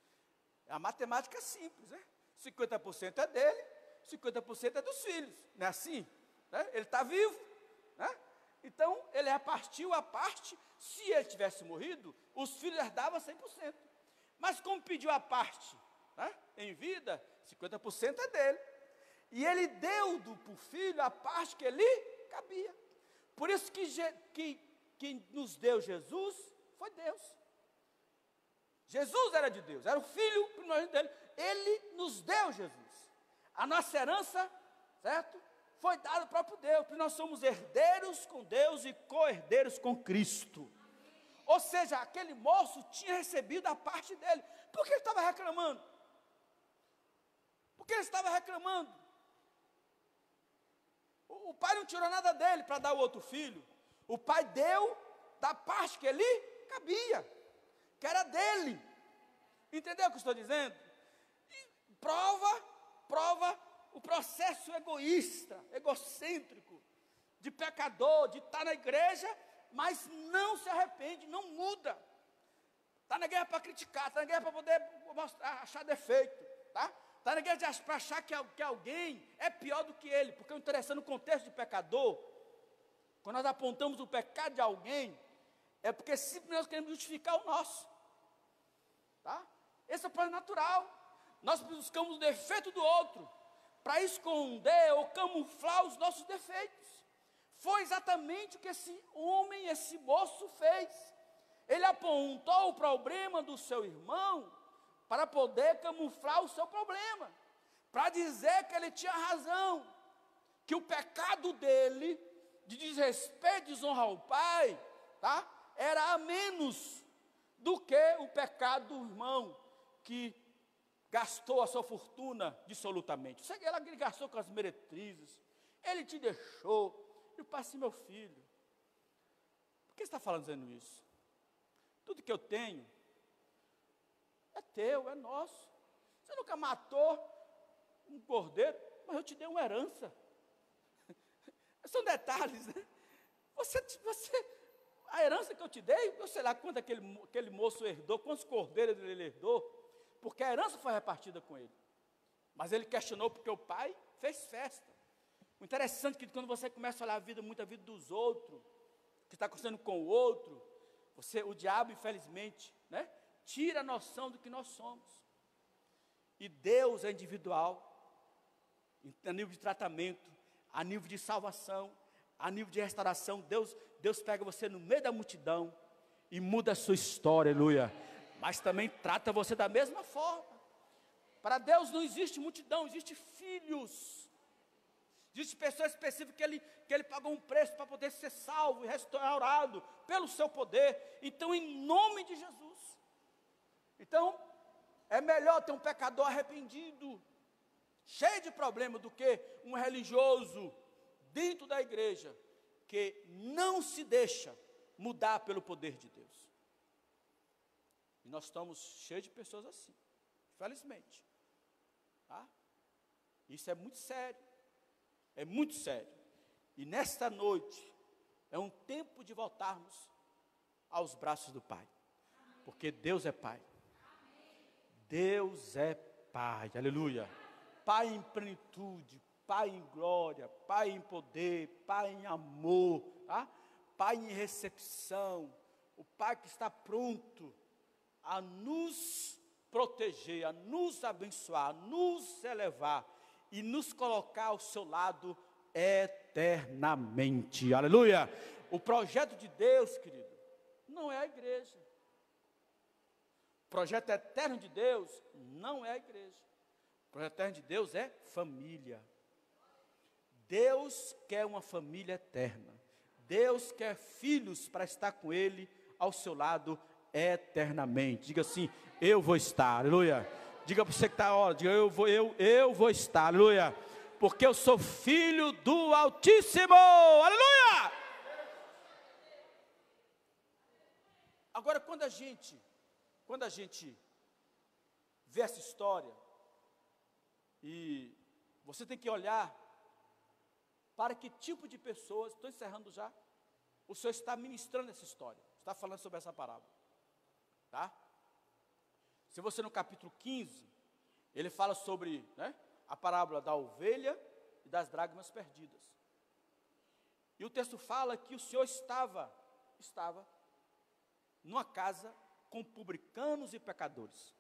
a matemática é simples, né? 50% é dele, 50% é dos filhos, não é assim? Né? Ele está vivo, né? Então ele repartiu a parte. Se ele tivesse morrido, os filhos herdavam 100%. Mas como pediu a parte, né, em vida, 50% é dele. E ele deu para o filho a parte que lhe cabia. Por isso que quem nos deu Jesus foi Deus. Jesus era de Deus, era o filho primogênito dele. Ele nos deu Jesus. A nossa herança, certo? Foi dada ao próprio Deus, porque nós somos herdeiros com Deus e co-herdeiros com Cristo. Ou seja, aquele moço tinha recebido a parte dele. Por que ele estava reclamando? Por que ele estava reclamando? O pai não tirou nada dele para dar ao outro filho. O pai deu da parte que lhe cabia, que era dele. Entendeu o que eu estou dizendo? E prova o processo egoísta, egocêntrico, de pecador, de estar na igreja, mas não se arrepende, não muda. Está na igreja para criticar, está na igreja para poder achar defeito, tá? Está na igreja para achar que alguém é pior do que ele, porque o interessante no contexto de pecador, quando nós apontamos o pecado de alguém, é porque simplesmente nós queremos justificar o nosso, tá? Esse é o plano natural. Nós buscamos o defeito do outro para esconder ou camuflar os nossos defeitos. Foi exatamente o que esse homem, esse moço fez. Ele apontou o problema do seu irmão para poder camuflar o seu problema, para dizer que ele tinha razão, que o pecado dele, de desrespeito, desonrar o pai, tá? Era a menos do que o pecado do irmão, que gastou a sua fortuna dissolutamente. Você lá que ele gastou com as meretrizes, ele te deixou. E o pai assim, meu filho, por que você está falando dizendo isso? Tudo que eu tenho é teu, é nosso. Você nunca matou um cordeiro, mas eu te dei uma herança. São detalhes, né? A herança que eu te dei, eu sei lá quanto aquele moço herdou, quantos cordeiros ele herdou, porque a herança foi repartida com ele. Mas ele questionou porque o pai fez festa. O interessante é que quando você começa a olhar muita vida dos outros, que está acontecendo com o outro, o diabo, infelizmente, né, tira a noção do que nós somos. E Deus é individual, a nível de tratamento, a nível de salvação, a nível de restauração. Deus pega você no meio da multidão e muda a sua história, aleluia. Mas também trata você da mesma forma. Para Deus não existe multidão, existe filhos. Existem pessoas específicas que ele pagou um preço para poder ser salvo e restaurado pelo seu poder. Então, em nome de Jesus. Então, é melhor ter um pecador arrependido, cheio de problema, do que um religioso dentro da igreja, que não se deixa mudar pelo poder de Deus. E nós estamos cheios de pessoas assim, infelizmente. Tá? Isso é muito sério. É muito sério. E nesta noite, é um tempo de voltarmos aos braços do Pai. Porque Deus é Pai. Deus é Pai, aleluia. Pai em plenitude, Pai em glória, Pai em poder, Pai em amor, tá? Pai em recepção. O Pai que está pronto a nos proteger, a nos abençoar, a nos elevar e nos colocar ao seu lado eternamente, aleluia. O projeto de Deus, querido, não é a igreja. O projeto eterno de Deus não é a igreja. O projeto eterno de Deus é família. Deus quer uma família eterna. Deus quer filhos para estar com Ele ao seu lado eternamente. Diga assim, eu vou estar, aleluia. Diga para você que está, ó, diga, eu vou estar, aleluia, porque eu sou filho do Altíssimo, aleluia. Agora, quando a gente vê essa história, e você tem que olhar para que tipo de pessoas, estou encerrando já, o Senhor está ministrando essa história, está falando sobre essa parábola, tá? Se você no capítulo 15, ele fala sobre, né, a parábola da ovelha e das dracmas perdidas. E o texto fala que o Senhor estava numa casa com publicanos e pecadores.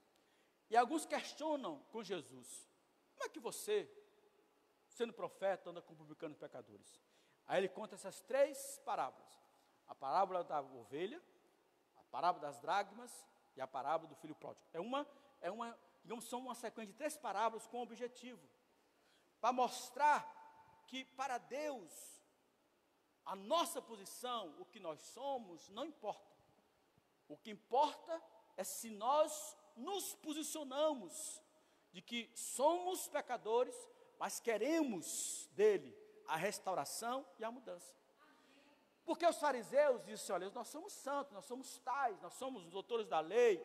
E alguns questionam com Jesus, como é que você, sendo profeta, anda com publicanos e pecadores? Aí ele conta essas três parábolas. A parábola da ovelha, a parábola das dracmas e a parábola do filho pródigo. Digamos, são uma sequência de três parábolas com um objetivo, para mostrar que para Deus, a nossa posição, o que nós somos, não importa. O que importa é se nós nos posicionamos, de que somos pecadores, mas queremos dele a restauração e a mudança. Porque os fariseus disseram, olha, nós somos santos, nós somos tais, nós somos os doutores da lei,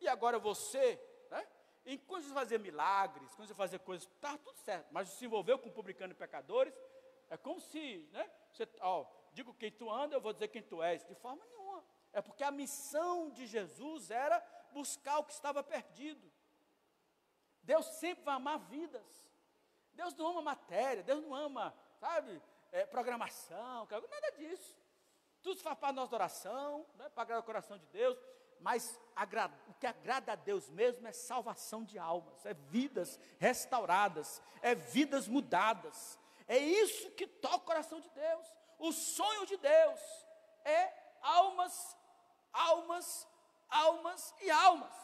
e agora você, né, enquanto você fazer milagres, quando você fazer coisas, está tudo certo, mas se envolveu com publicano e pecadores, é como se, né, você, digo quem tu anda, eu vou dizer quem tu és, de forma nenhuma. É porque a missão de Jesus era buscar o que estava perdido. Deus sempre vai amar vidas. Deus não ama matéria, Deus não ama, sabe, programação, nada disso. Tudo faz para a nossa oração, né, para agradar o coração de Deus. Mas o que agrada a Deus mesmo é salvação de almas, é vidas restauradas, é vidas mudadas. É isso que toca o coração de Deus. O sonho de Deus é almas, almas, almas e almas.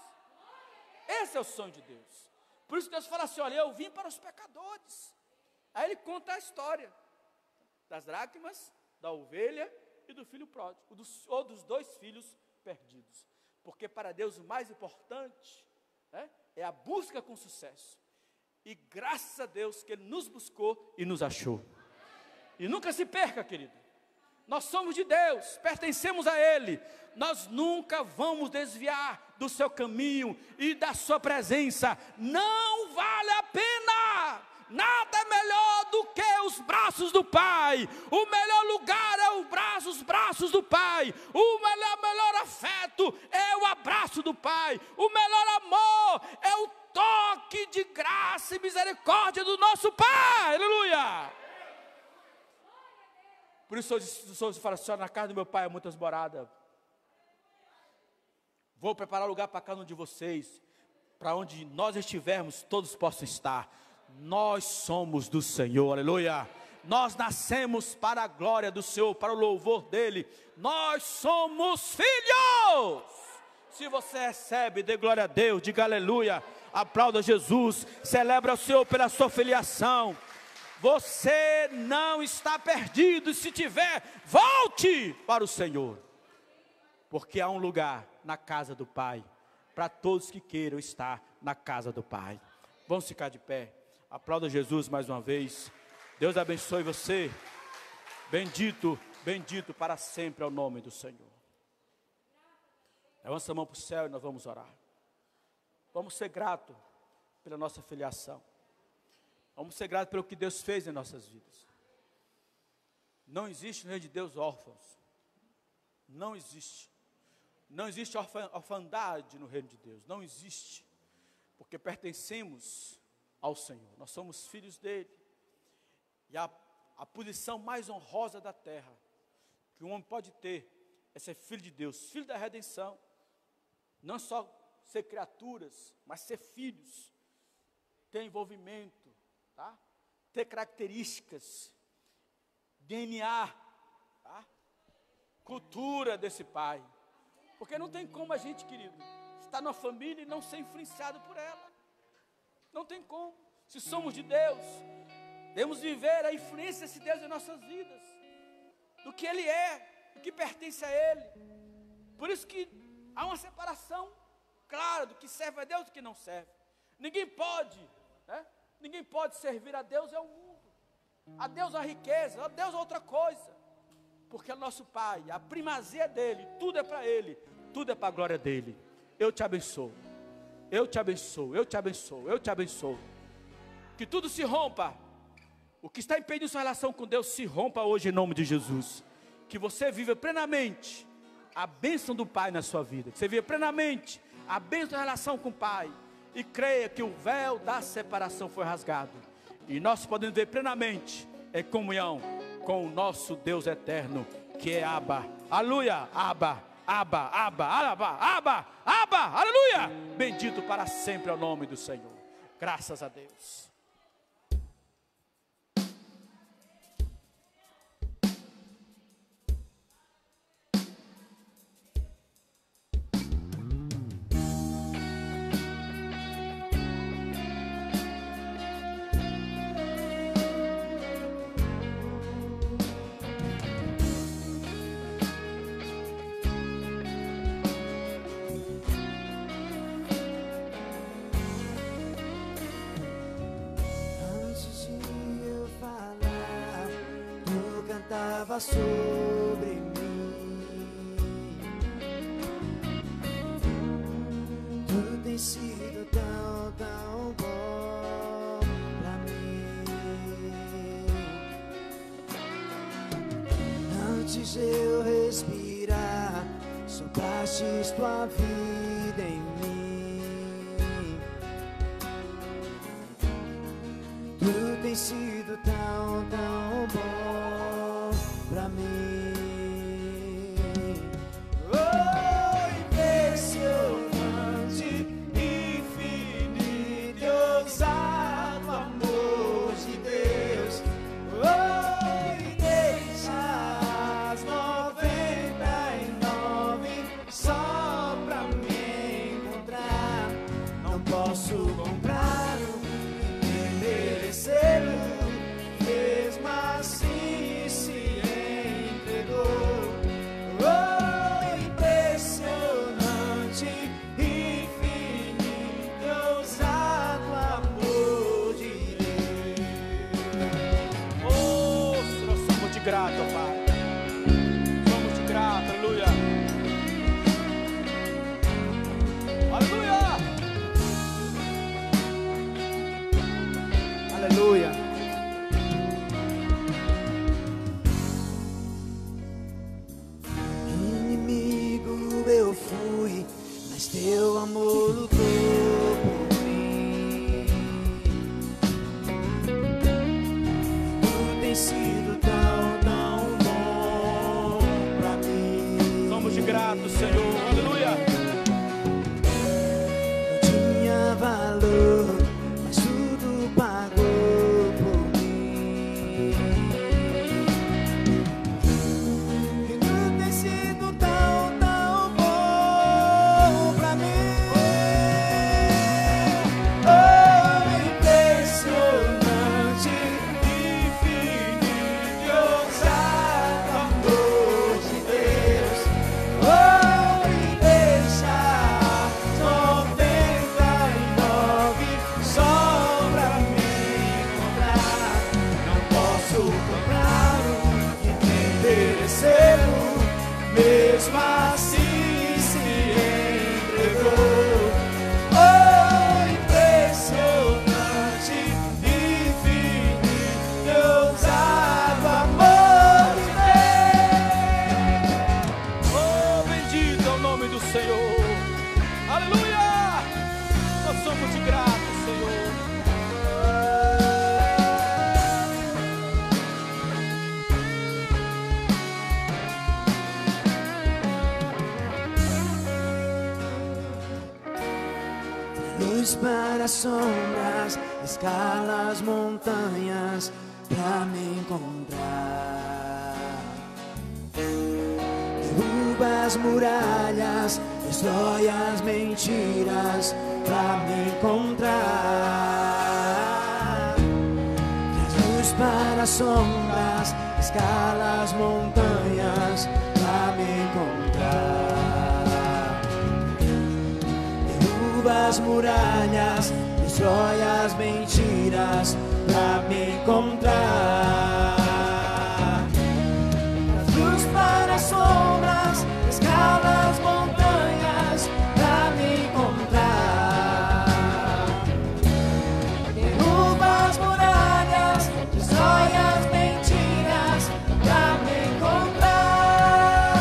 Esse é o sonho de Deus. Por isso Deus fala assim, olha, eu vim para os pecadores. Aí Ele conta a história das dracmas, da ovelha e do filho pródigo, ou dos 2 filhos perdidos. Porque para Deus o mais importante, né, é a busca com sucesso. E graças a Deus que Ele nos buscou e nos achou. E nunca se perca, querido. Nós somos de Deus, pertencemos a Ele. Nós nunca vamos desviar do seu caminho e da sua presença. Não vale a pena. Nada é melhor do que os braços do Pai. O melhor lugar é os braços do Pai. O melhor afeto é o abraço do Pai. O melhor amor é o toque de graça e misericórdia do nosso Pai. Aleluia! Por isso o Senhor fala assim, na casa do meu Pai há muitas moradas. Vou preparar lugar para cada um de vocês, para onde nós estivermos, todos possam estar. Nós somos do Senhor, aleluia. Nós nascemos para a glória do Senhor, para o louvor dEle. Nós somos filhos. Se você recebe, dê glória a Deus, diga aleluia. Aplauda Jesus, celebra o Senhor pela sua filiação. Você não está perdido, e se tiver, volte para o Senhor. Porque há um lugar na casa do Pai, para todos que queiram estar na casa do Pai. Vamos ficar de pé. Aplauda Jesus mais uma vez. Deus abençoe você. Bendito, bendito para sempre é o nome do Senhor. Levanta a mão para o céu e nós vamos orar. Vamos ser gratos pela nossa filiação. Vamos ser gratos pelo que Deus fez em nossas vidas. Não existe no reino de Deus órfãos. Não existe. Não existe orfandade no reino de Deus. Não existe. Porque pertencemos ao Senhor. Nós somos filhos dele. E a posição mais honrosa da terra que um homem pode ter é ser filho de Deus, filho da redenção. Não só ser criaturas, mas ser filhos. Ter envolvimento, tá? Ter características, DNA, tá? Cultura desse pai. Porque não tem como a gente, querido, estar numa família e não ser influenciado por ela. Não tem como. Se somos de Deus, devemos viver a influência desse Deus em nossas vidas, do que Ele é, do que pertence a Ele. Por isso que há uma separação clara do que serve a Deus e do que não serve. Ninguém pode, né? Ninguém pode servir a Deus é o mundo, a Deus a riqueza, a Deus a outra coisa. Porque é o nosso Pai, a primazia dEle, tudo é para Ele, tudo é para a glória dEle. Eu te abençoo, eu te abençoo, eu te abençoo, eu te abençoo. Que tudo se rompa. O que está impedindo sua relação com Deus se rompa hoje em nome de Jesus. Que você viva plenamente a bênção do Pai na sua vida. Que você viva plenamente a bênção da relação com o Pai. E creia que o véu da separação foi rasgado. E nós podemos ver plenamente em comunhão com o nosso Deus eterno, que é Abba. Aleluia, Abba, Abba, Abba, Abba, Abba, Abba, aleluia. Bendito para sempre é o nome do Senhor. Graças a Deus. Sobre mim, tu tem sido tão, tão bom pra mim. Antes de eu respirar, sopraste tua vida em mim. Tu tem sido tão, tão bom pra mim. Oh, posso comprá-lo, merecê-lo, mesmo assim se entregou. Oh, impressionante, infinito, ousado amor de Deus. Oh, nós somos de grato, Pai. Somos de grato, aleluia. Aleluia. Aleluia. Inimigo eu fui, mas teu amor lutou por mim. Tu tem sido tão, tão bom pra mim. Somos de grato, Senhor, aleluia. Não tinha valor, mas tudo pagou por mim. E tu tem sido tão, tão bom pra mim. Oh, impressionante, infinito e ousado amor de Deus. Oh, e deixa 99 só pra me comprar. Não posso comprá-lo e nem merecê-lo, mesmo assim se entregou. Oh, impressionante, infinito e ousado amor de Deus. Oh, bendito é o nome do Senhor. Aleluia. Nós somos de grato, Senhor. Luz para as sombras, escala as montanhas pra me encontrar. Derruba as muralhas, destrói as mentiras pra me encontrar. Traz luz para as sombras, escala as montanhas pra me encontrar. Derruba as muralhas, destrói as mentiras pra me encontrar. Traz luz para as sombras, escala as montanhas pra me encontrar. Derruba as muralhas, destrói as mentiras pra me encontrar.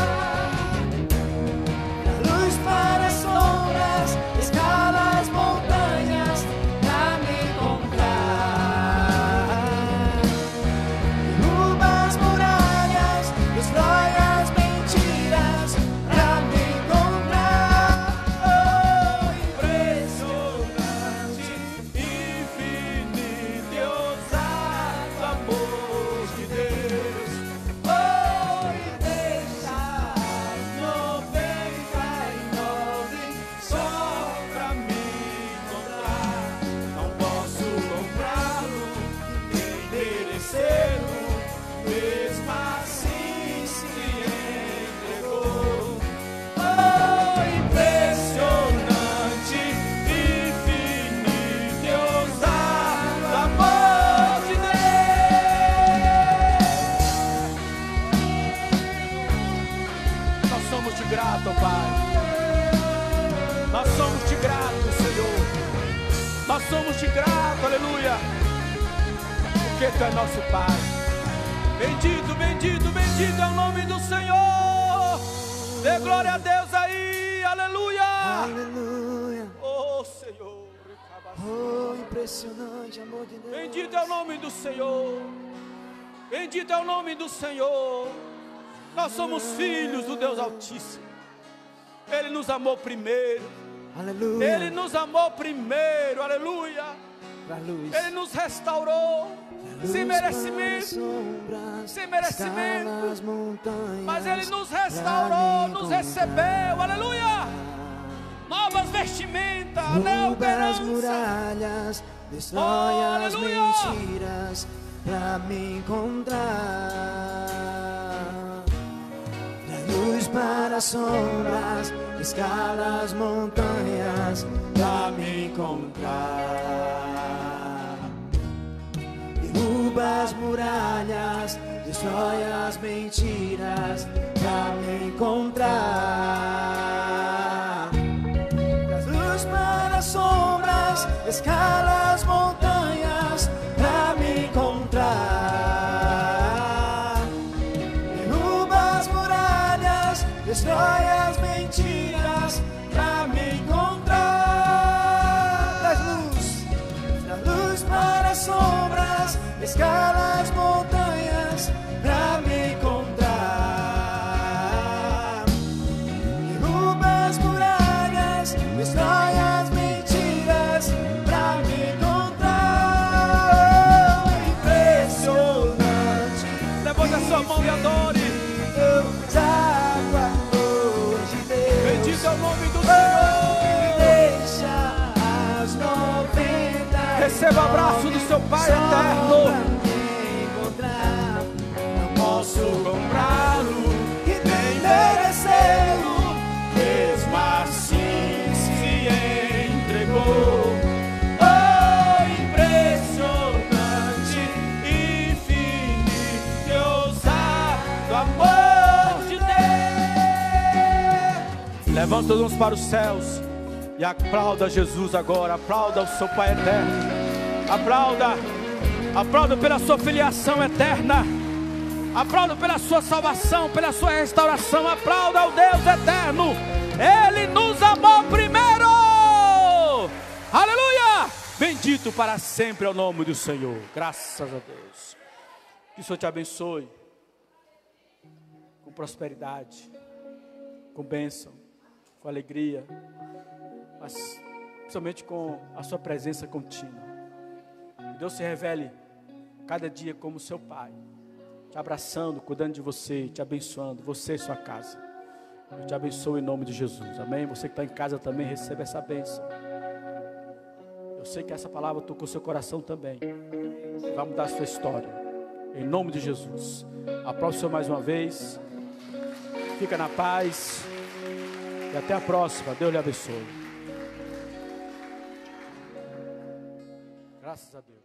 Traz luz para as sombras, escala as montanhas pra me encontrar. Derruba as muralhas, destrói as mentiras pra me encontrar. Oh, impressionante, Infinito e ousado amor de Deus. oh, e deixa 99 Só pra me encontrar. Não posso comprá-lo, nem merecê-lo, mesmo assim se entregou. Oh, impressionante, infinito e ousado amor de Deus. Nós somos de grato, Pai. Nós somos de grato, Senhor. Nós somos de grato, aleluia. Porque Tu é nosso Pai. Bendito, bendito, bendito é o nome do Senhor. Dê glória a Deus aí, aleluia. Aleluia. Oh, Senhor. Oh, impressionante amor de Deus. Bendito é o nome do Senhor. Bendito é o nome do Senhor. Nós somos filhos do Deus Altíssimo. Ele nos amou primeiro. Aleluia. Ele nos amou primeiro, aleluia. Pra luz. Ele nos restaurou, sem merecimento, sem merecimento. Mas Ele nos restaurou, nos recebeu, aleluia. Novas vestimentas, anel, as muralhas, destrói as mentiras pra me encontrar. Traz luz para as sombras, escala as montanhas pra me encontrar. Derruba as muralhas, destrói as mentiras pra me encontrar. Traz luz para as sombras, escala as montanhas pra me encontrar. Derruba as muralhas, destrói as mentiras pra me encontrar. Traz luz para as sombras, escala as montanhas pra me encontrar. Derruba as muralhas, destrói as mentiras pra me encontrar. Impressionante. Levanta a sua mão e adore. Deus, água, amor de Deus. Bendito é o nome do Senhor. Deixa as 90. Receba o abraço do seu Pai eterno. Não posso comprá-lo e nem merecê-lo, mesmo assim se entregou. Oh, impressionante, infinito, ousado amor de Deus. Levanta as mãos para os céus e aplauda Jesus agora. Aplauda o seu Pai eterno. Aplauda pela sua filiação eterna. Aplauda pela sua salvação, pela sua restauração. Aplauda ao Deus eterno. Ele nos amou primeiro. Aleluia! Bendito para sempre é o nome do Senhor. Graças a Deus. Que o Senhor te abençoe com prosperidade, com bênção, com alegria, mas principalmente com a sua presença contínua. Que Deus se revele cada dia como seu Pai, te abraçando, cuidando de você, te abençoando, você e sua casa. Eu te abençoo em nome de Jesus, amém? Você que está em casa também, receba essa bênção. Eu sei que essa palavra tocou seu coração também, vai mudar a sua história, em nome de Jesus. Aplaude o Senhor mais uma vez, fica na paz, e até a próxima. Deus lhe abençoe. Graças a Deus.